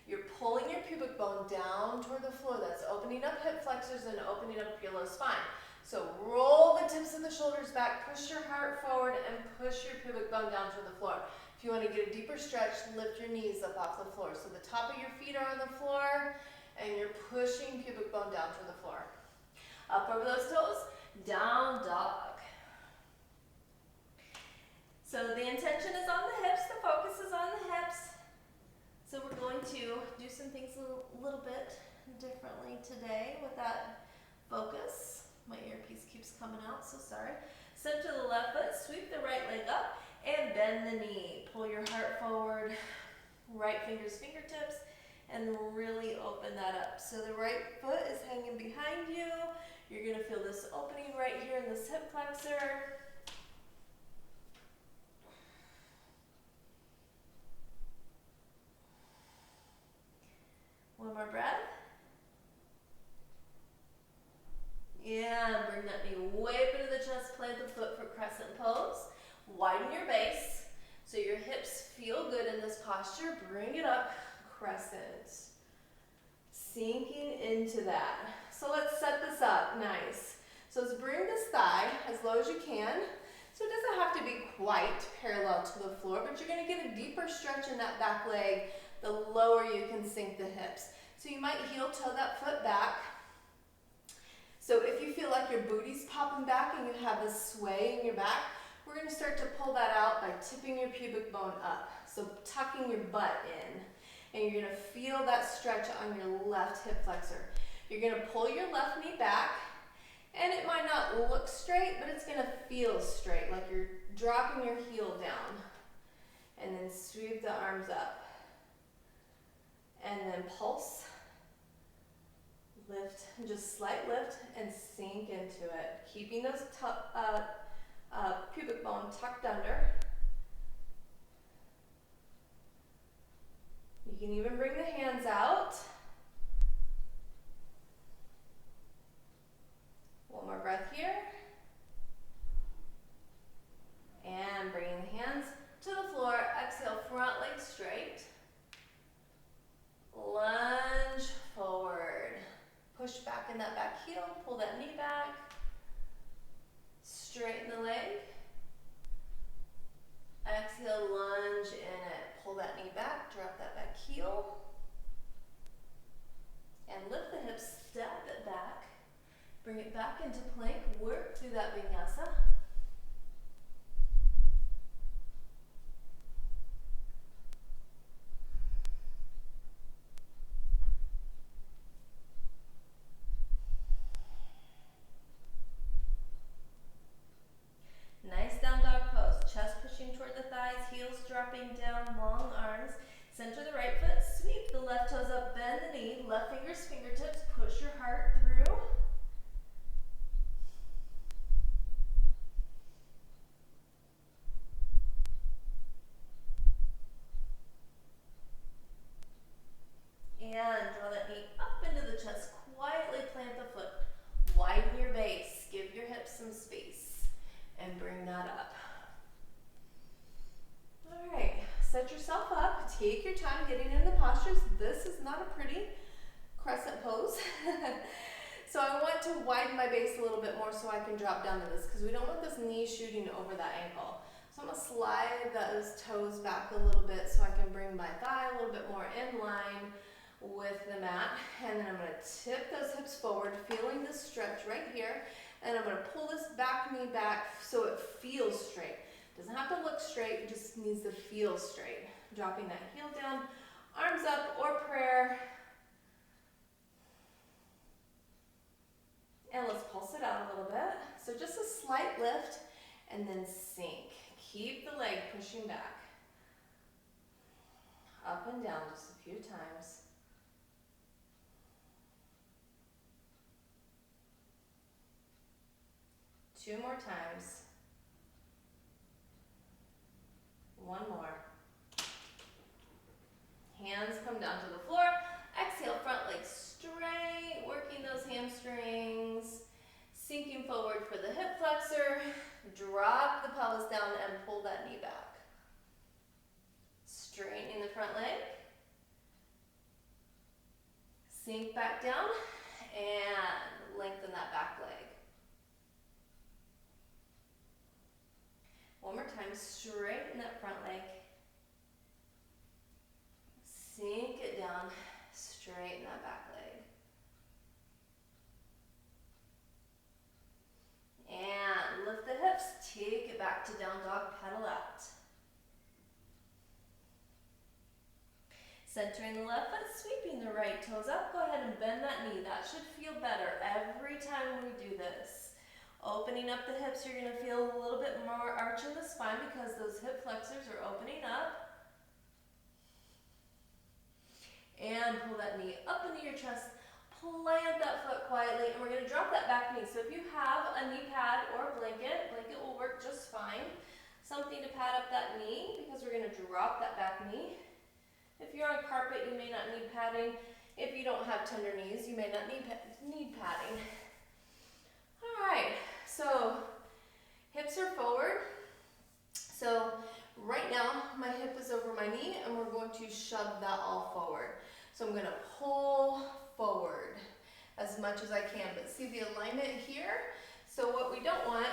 you're pulling your pubic bone down toward the floor. That's opening up hip flexors and opening up your low spine. So roll the tips of the shoulders back, push your heart forward, and push your pubic bone down toward the floor. If you want to get a deeper stretch, lift your knees up off the floor. So the top of your feet are on the floor, and you're pushing pubic bone down toward the floor. Up over those toes, down dog. So the intention is on the hips, the focus is on the hips. So we're going to do some things a little bit differently today with that focus. My earpiece keeps coming out, so sorry. Step to the left foot, sweep the right leg up, and bend the knee. Pull your heart forward, right fingers, fingertips, and really open that up. So the right foot is hanging behind you. You're gonna feel this opening right here in this hip flexor. One more breath. Yeah, bring that knee way up into the chest, plant the foot for crescent pose. Widen your base so your hips feel good in this posture. Bring it up, crescent. Sinking into that. So let's set this up, nice. So let's bring this thigh as low as you can. So it doesn't have to be quite parallel to the floor, but you're gonna get a deeper stretch in that back leg the lower you can sink the hips. So you might heel toe that foot back. So if you feel like your booty's popping back and you have this sway in your back, we're gonna start to pull that out by tipping your pubic bone up. So tucking your butt in. And you're gonna feel that stretch on your left hip flexor. You're gonna pull your left knee back, and it might not look straight, but it's gonna feel straight, like you're dropping your heel down. And then sweep the arms up. And then pulse, lift, just slight lift, and sink into it. Keeping those pubic bone tucked under. You can even bring the hands out. One more breath here. And bringing the hands to the floor. Exhale, front leg straight. Lunge forward. Push back in that back heel, pull that knee back. Straighten the leg. Exhale, lunge in it. Pull that knee back, drop that back heel. And lift the hips, step it back. Bring it back into plank, work through that vinyasa. Nice down dog pose, chest pushing toward the thighs, heels dropping down, long arms. Center the right foot, sweep the left toes up, bend the knee, left fingers, fingertips, push your heart through. And draw that knee up into the chest, quietly plant the foot. Widen your base, give your hips some space, and bring that up. All right, set yourself up, take your time getting into postures. This is not a pretty crescent pose. So I want to widen my base a little bit more so I can drop down to this, because we don't want this knee shooting over that ankle. So I'm gonna slide those toes back a little bit so I can bring my thigh a little bit more in line with the mat, and then I'm going to tip those hips forward, feeling this stretch right here, and I'm going to pull this back knee back so it feels straight. Doesn't have to look straight, it just needs to feel straight. Dropping that heel down, arms up or prayer, and let's pulse it out a little bit. So just a slight lift and then sink. Keep the leg pushing back, up and down just a few times. Two more times. One more. Hands come down to the floor. Exhale, front leg straight, working those hamstrings. Sinking forward for the hip flexor. Drop the pelvis down and pull that knee back. Straightening the front leg. Sink back down and lengthen that back leg. One more time, straighten that front leg. Sink it down, straighten that back leg. And lift the hips, take it back to down dog, pedal out. Centering the left foot, sweeping the right toes up. Go ahead and bend that knee. That should feel better every time we do this. Opening up the hips, you're going to feel a little bit more arch in the spine because those hip flexors are opening up. And pull that knee up into your chest. Plant that foot quietly, and we're going to drop that back knee. So if you have a knee pad or a blanket will work just fine. Something to pad up that knee because we're going to drop that back knee. If you're on carpet, you may not need padding. If you don't have tender knees, you may not need padding. All right, so hips are forward. So right now, my hip is over my knee, and we're going to shove that all forward. So I'm going to pull forward as much as I can, but see the alignment here? So what we don't want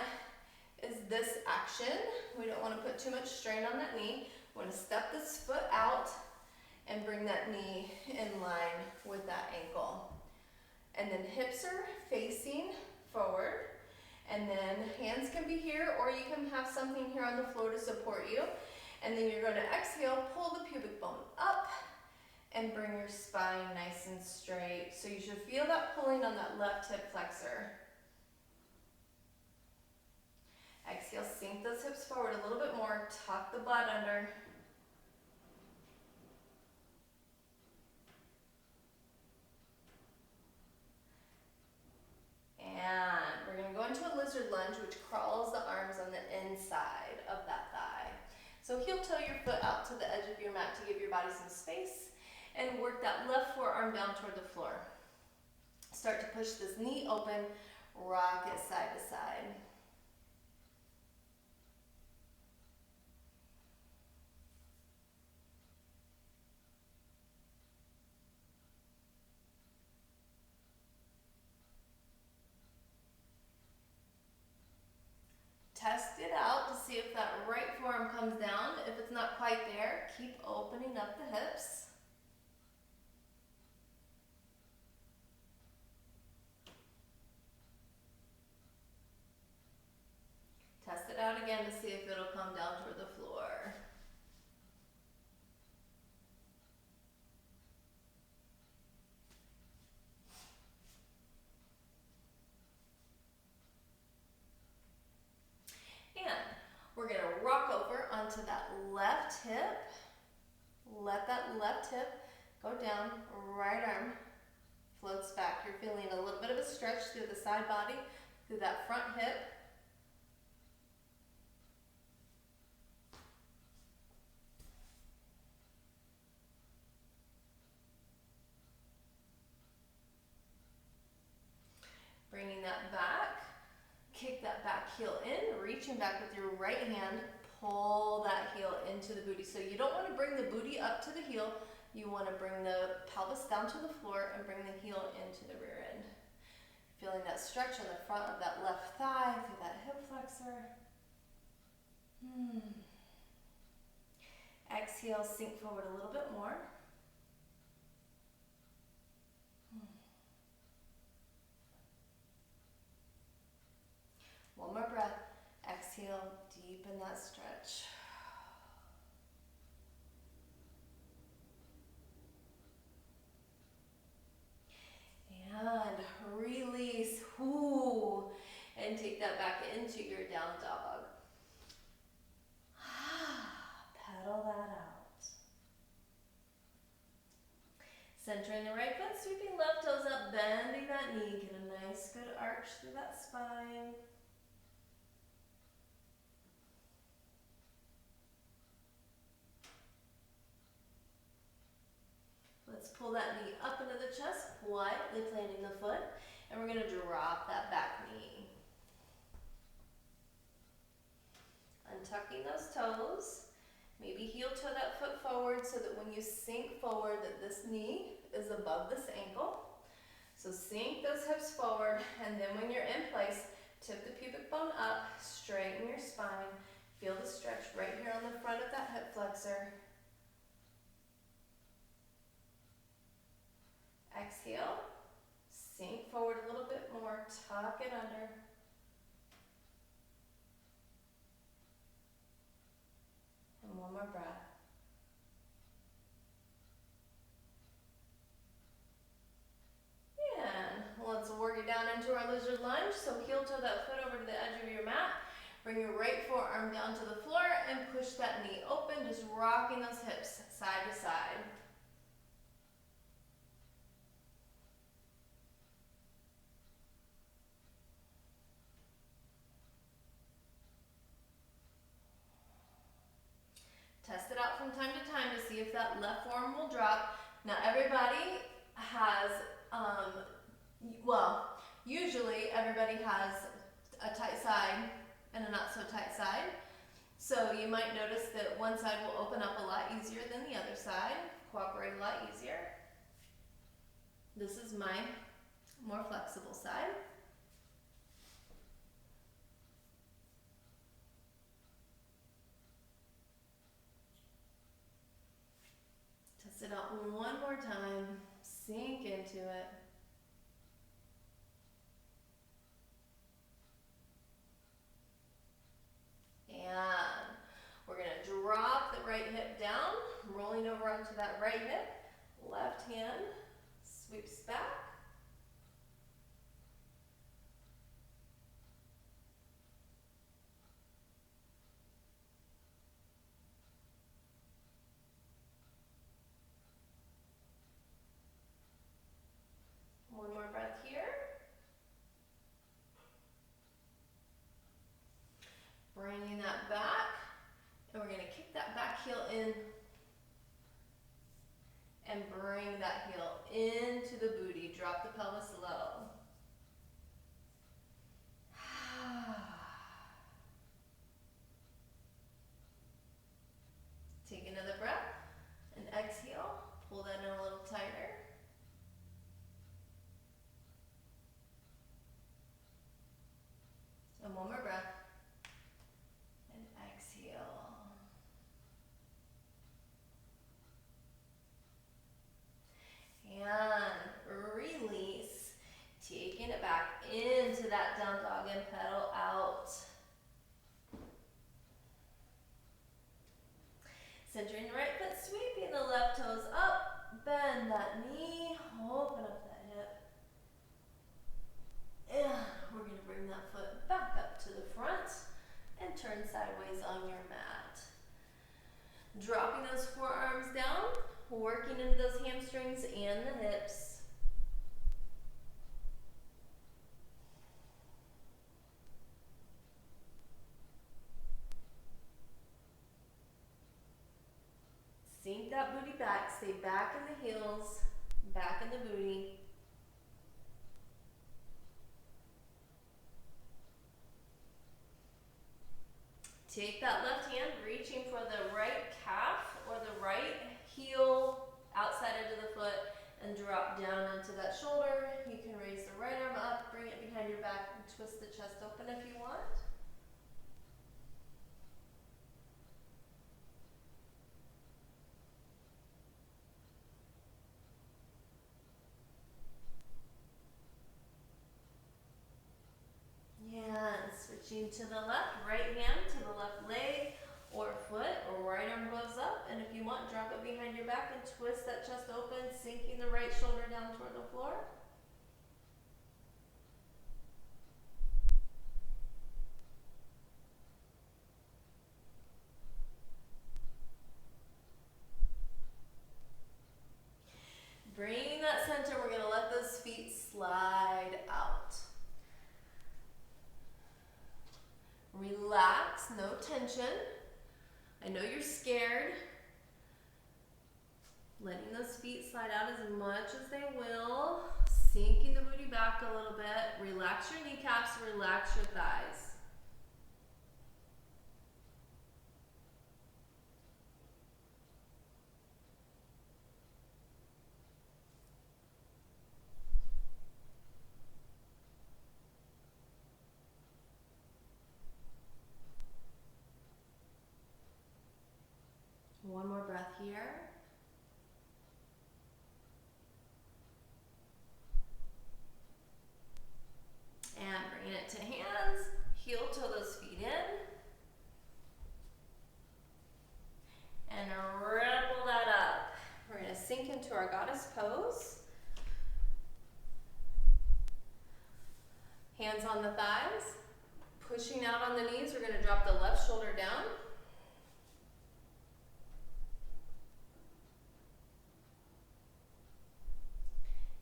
is this action. We don't want to put too much strain on that knee. We want to step this foot out and bring that knee in line with that ankle. And then hips are facing forward, and then hands can be here, or you can have something here on the floor to support you. And then you're going to exhale, pull the pubic bone up, and bring your spine nice and straight. So you should feel that pulling on that left hip flexor. Exhale, sink those hips forward a little bit more, tuck the butt under. And we're going to go into a lizard lunge, which crawls the arms on the inside of that thigh. So heel toe your foot out to the edge of your mat to give your body some space. and work that left forearm down toward the floor. Start to push this knee open, rock it side to side. Test it out to see if that right forearm comes down. If it's not quite there, keep opening up the hips. Test it out again to see if it'll come down toward the floor. And we're going to rock over onto that left hip. Let that left hip go down. Right arm floats back. You're feeling a little bit of a stretch through the side body, through that front hip. Bringing that back. Kick that back heel in, reaching back with your right hand, pull that heel into the booty. So you don't want to bring the booty up to the heel, you want to bring the pelvis down to the floor and bring the heel into the rear end. Feeling that stretch on the front of that left thigh through that hip flexor. Exhale, sink forward a little bit more. One more breath. Exhale, deepen that stretch. And release. And take that back into your down dog. Pedal that out. Centering the right foot, sweeping left toes up, bending that knee. Get a nice good arch through that spine. Let's pull that knee up into the chest, quietly planting the foot, and we're going to drop that back knee. Untucking those toes, maybe heel toe that foot forward so that when you sink forward that this knee is above this ankle. So sink those hips forward, and then when you're in place, tip the pubic bone up, straighten your spine, feel the stretch right here on the front of that hip flexor. Exhale, sink forward a little bit more, tuck it under. And one more breath. And let's work it down into our lizard lunge. So heel toe that foot over to the edge of your mat. Bring your right forearm down to the floor and push that knee open, just rocking those hips side to side. Test it out from time to time to see if that left forearm will drop. Now everybody has, usually everybody has a tight side and a not so tight side. So you might notice that one side will open up a lot easier than the other side, cooperate a lot easier. This is my more flexible side. Test it out one more time, sink into it. And we're going to drop the right hip down, rolling over onto that right hip. Left hand sweeps back. And one more breath. And exhale. And release. Taking it back into that down dog and pedal out. Centering the right foot, sweeping the left toes up. Bend that knee, open up that hip. And we're going to bring that foot back up to the front and turn sideways on your mat. Dropping those forearms down, working into those hamstrings and the hips. Sink that booty back, stay back in the heels, back in the booty. Take that left hand, reaching for the right calf or the right heel outside edge of the foot and drop down into that shoulder. You can raise the right arm up, bring it behind your back and twist the chest open if you want. And switching to the left, right hand to the left leg or foot, or right arm goes up, and if you want, drop it behind your back and twist that chest open, sinking the right shoulder down toward the floor. Bringing that center, we're going to let those feet slide out. Relax, no tension. I know you're scared. Letting those feet slide out as much as they will. Sinking the booty back a little bit. Relax your kneecaps, relax your thighs. One more breath here. And bringing it to hands, heel toe those feet in. And ripple that up. We're going to sink into our goddess pose. Hands on the thighs. Pushing out on the knees, we're going to drop the left shoulder down.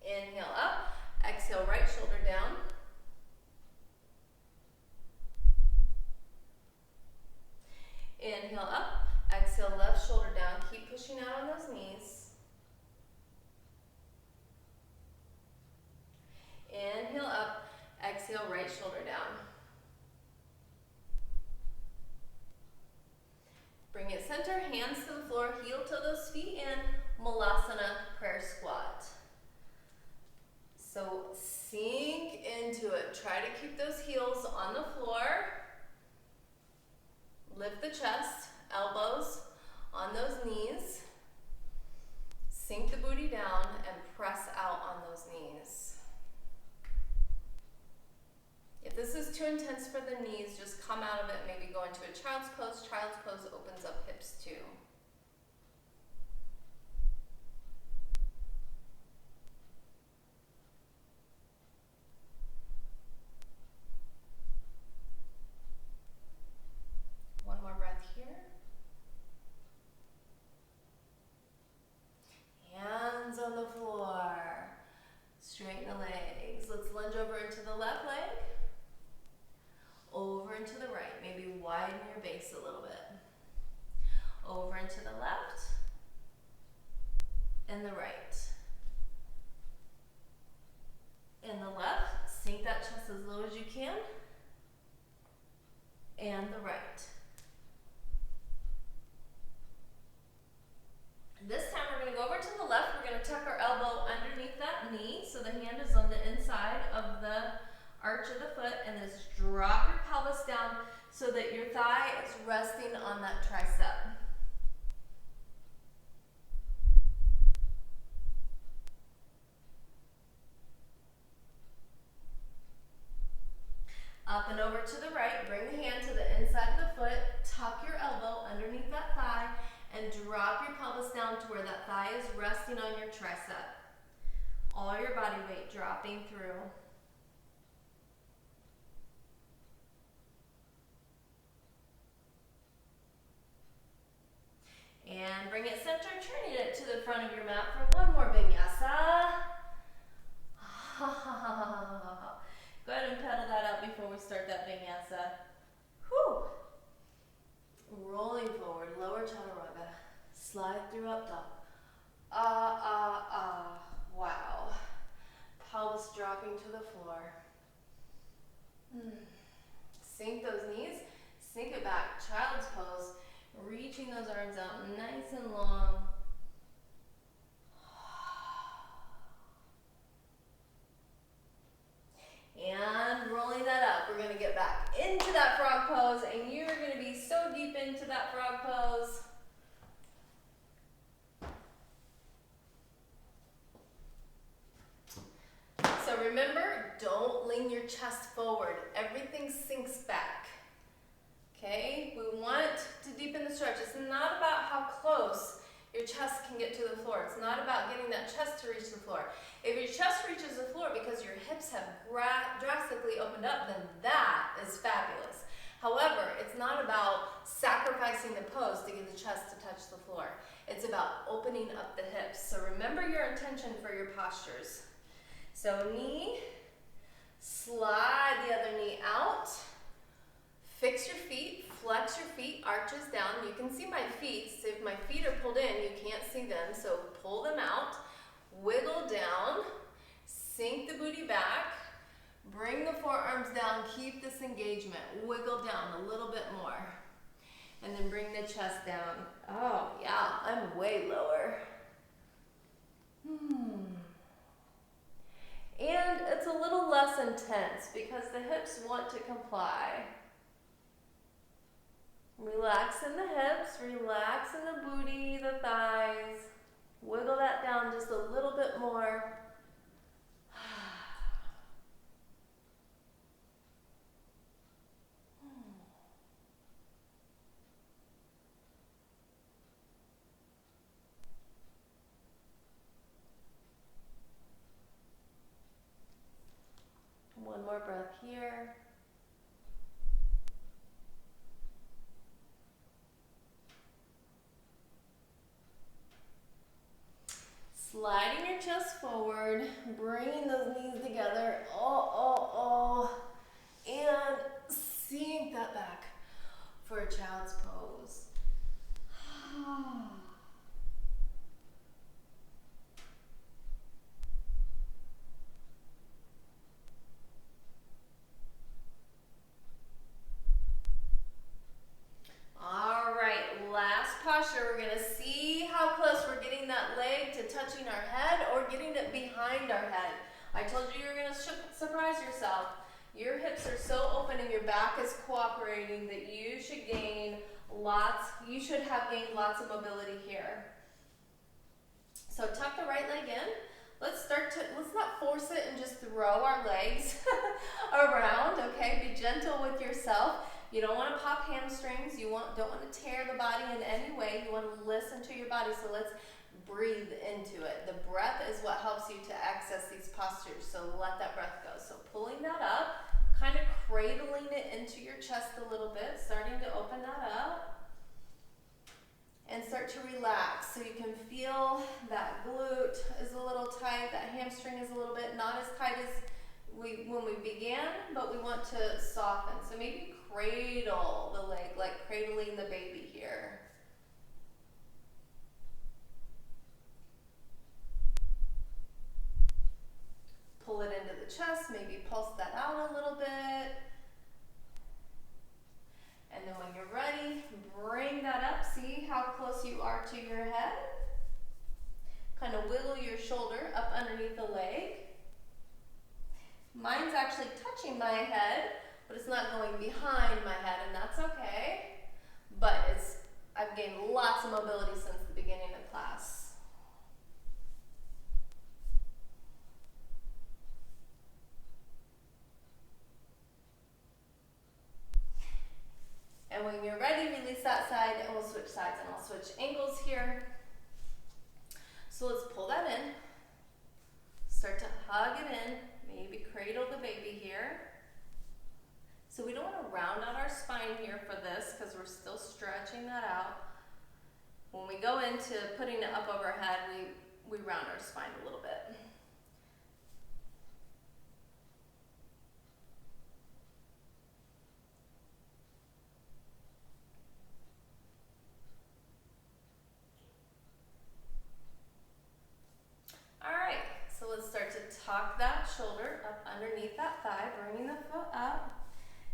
Inhale up, exhale right shoulder down. Inhale up, exhale left shoulder down. Keep pushing out on those knees. Inhale up, exhale right shoulder down. Bring it center, hands to the floor, heel to those feet in, Malasana prayer squat. So sink into it. Try to keep those heels on the floor. Lift the chest, elbows on those knees. Sink the booty down and press out on those knees. If this is too intense for the knees, just come out of it, maybe go into a child's pose. Child's pose opens up hips too. One more breath here. Hands on the floor. Straighten the legs. Let's lunge over into the left leg. Over into the right. Maybe widen your base a little bit. Over into the left and the right. In the left, sink that chest as low as you can. And the right. This time we're going to go over to the left. We're going to tuck our elbow underneath that knee so the hand is on the inside of the arch of the foot, and just drop your pelvis down so that your thigh is resting on that tricep. Up and over to the right, bring the hand to the inside of the foot, tuck your elbow underneath that thigh, and drop your pelvis down to where that thigh is resting on your tricep. All your body weight dropping through. And bring it center, turning it to the front of your mat for one more vinyasa. Go ahead and pedal that out before we start that vinyasa. Whew. Rolling forward, lower chaturanga. Slide through up dog. Wow. Pelvis dropping to the floor. Sink those knees, sink it back, child's pose. Reaching those arms out nice and long. And rolling that up, we're gonna get back into that frog pose, and you're gonna be so deep into that frog pose. So remember, don't lean your chest forward. Everything sinks back. Okay, we want to deepen the stretch. It's not about how close your chest can get to the floor. It's not about getting that chest to reach the floor. If your chest reaches the floor because your hips have drastically opened up, then that is fabulous. However, it's not about sacrificing the pose to get the chest to touch the floor. It's about opening up the hips. So remember your intention for your postures. So knee, slide the other knee out. Fix your feet, flex your feet, arches down. You can see my feet. So if my feet are pulled in, you can't see them. So pull them out, wiggle down, sink the booty back, bring the forearms down, keep this engagement. Wiggle down a little bit more. And then bring the chest down. Oh yeah, I'm way lower. And it's a little less intense because the hips want to comply. Relax in the hips, relax in the booty, the thighs. Wiggle that down just a little bit more. One more breath here. Sliding your chest forward, bringing those knees together, and sink that back for a child's pose. All right, last posture. We're gonna see how close we're getting that leg to touching our head or getting it behind our head. I told you were gonna surprise yourself. Your hips are so open and your back is cooperating that you should have gained lots of mobility here. So tuck the right leg in. Let's not force it and just throw our legs around, okay? Be gentle with yourself. You don't want to pop hamstrings. You don't want to tear the body in any way. You want to listen to your body. So let's breathe into it. The breath is what helps you to access these postures. So let that breath go. So pulling that up, kind of cradling it into your chest a little bit, starting to open that up. And start to relax so you can feel that glute is a little tight, that hamstring is a little bit not as tight as when we began, but we want to soften. So maybe cradle the leg, like cradling the baby here. Pull it into the chest, maybe pulse that out a little bit. And then when you're ready, bring that up. See how close you are to your head. Kind of wiggle your shoulder up underneath the leg. Mine's actually touching my head, but but it's not going behind my head, and that's okay. But I've gained lots of mobility since the beginning of class. And when you're ready, release that side, and we'll switch sides, and I'll switch ankles here. So let's pull that in. Start to hug it in, maybe cradle the baby here. So we don't want to round out our spine here for this because we're still stretching that out. When we go into putting it up overhead, we round our spine a little bit. All right, so let's start to tuck that shoulder up underneath that thigh, bringing the foot up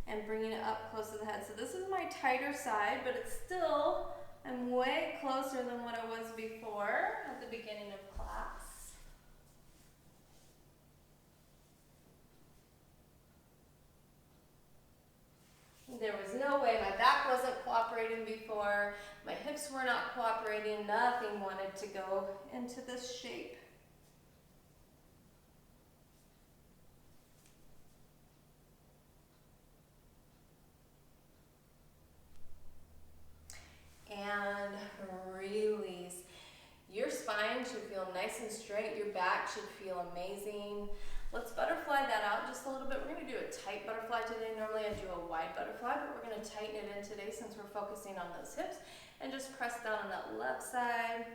and bringing it up close to the head. So this is my tighter side, but it's still, I'm way closer than what I was before at the beginning of class. There was no way, my back wasn't cooperating before, my hips were not cooperating, nothing wanted to go into this shape. And release. Your spine should feel nice and straight. Your back should feel amazing. Let's butterfly that out just a little bit. We're going to do a tight butterfly today. Normally I do a wide butterfly, but we're going to tighten it in today since we're focusing on those hips. And just press down on that left side.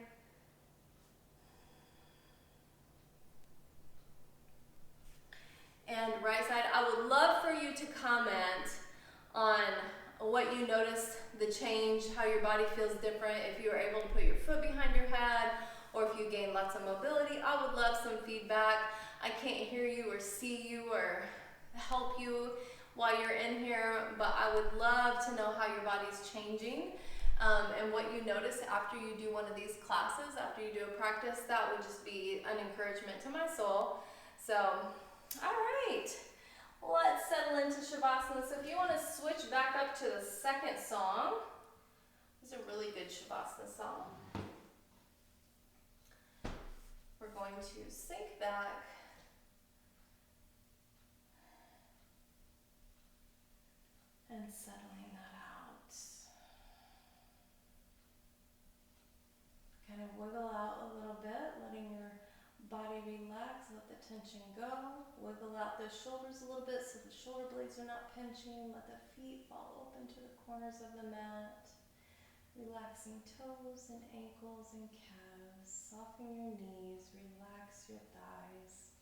And right side. I would love for you to comment on what you noticed, the change, how your body feels different, if you were able to put your foot behind your head, or if you gained lots of mobility. I would love some feedback. I can't hear you or see you or help you while you're in here, but I would love to know how your body's changing and what you notice after you do one of these classes, after you do a practice. That would just be an encouragement to my soul. So, all right. Let's settle into Shavasana. So if you want to switch back up to the second song, it's a really good Shavasana song. We're going to sink back and settling that out. Kind of wiggle out a little bit, letting your body relax, let the tension go. Wiggle out the shoulders a little bit so the shoulder blades are not pinching. Let the feet fall open to the corners of the mat. Relaxing toes and ankles and calves. Soften your knees, relax your thighs.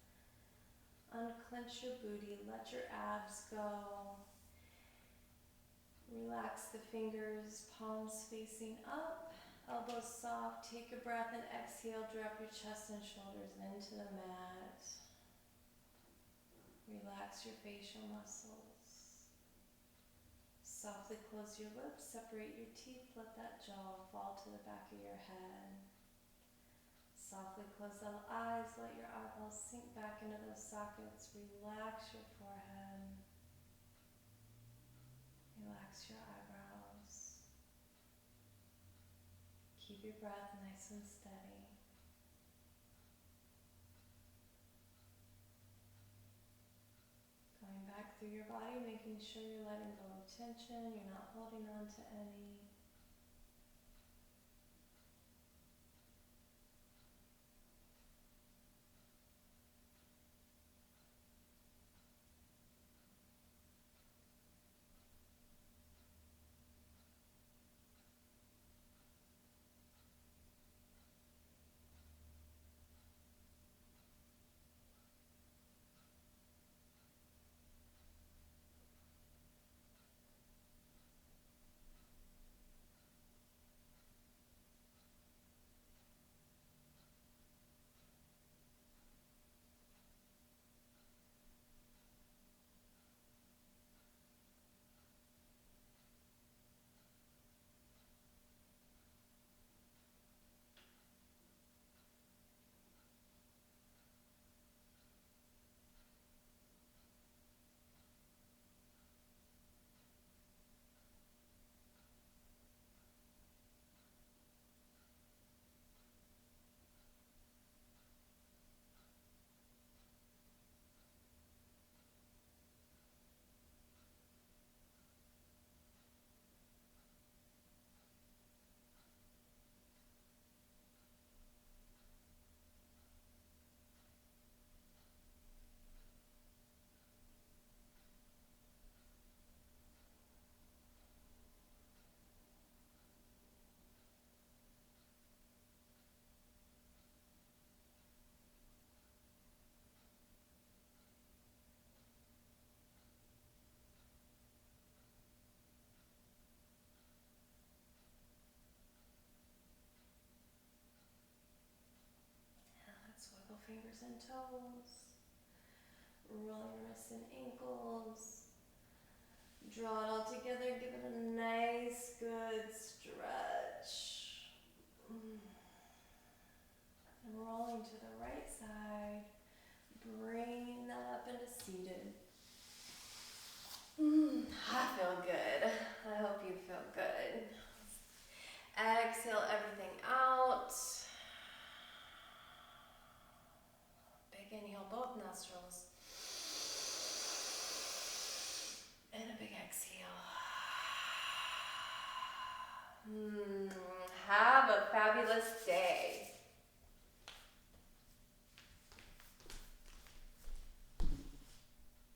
Unclench your booty, let your abs go. Relax the fingers, palms facing up. Elbows soft, take a breath and exhale, drop your chest and shoulders into the mat. Relax your facial muscles. Softly close your lips, separate your teeth, let that jaw fall to the back of your head. Softly close the eyes, let your eyeballs sink back into those sockets. Relax your forehead. Relax your eyebrows. Keep your breath nice and steady. Going back through your body, making sure you're letting go of tension, you're not holding on to any. fingers and toes. Rolling wrists and ankles. Draw it all together, give it a nice, good stretch. And rolling to the right side. Bringing that up into seated. I feel good. I hope you feel good. Exhale everything out. Big inhale, both nostrils. And a big exhale. Have a fabulous day.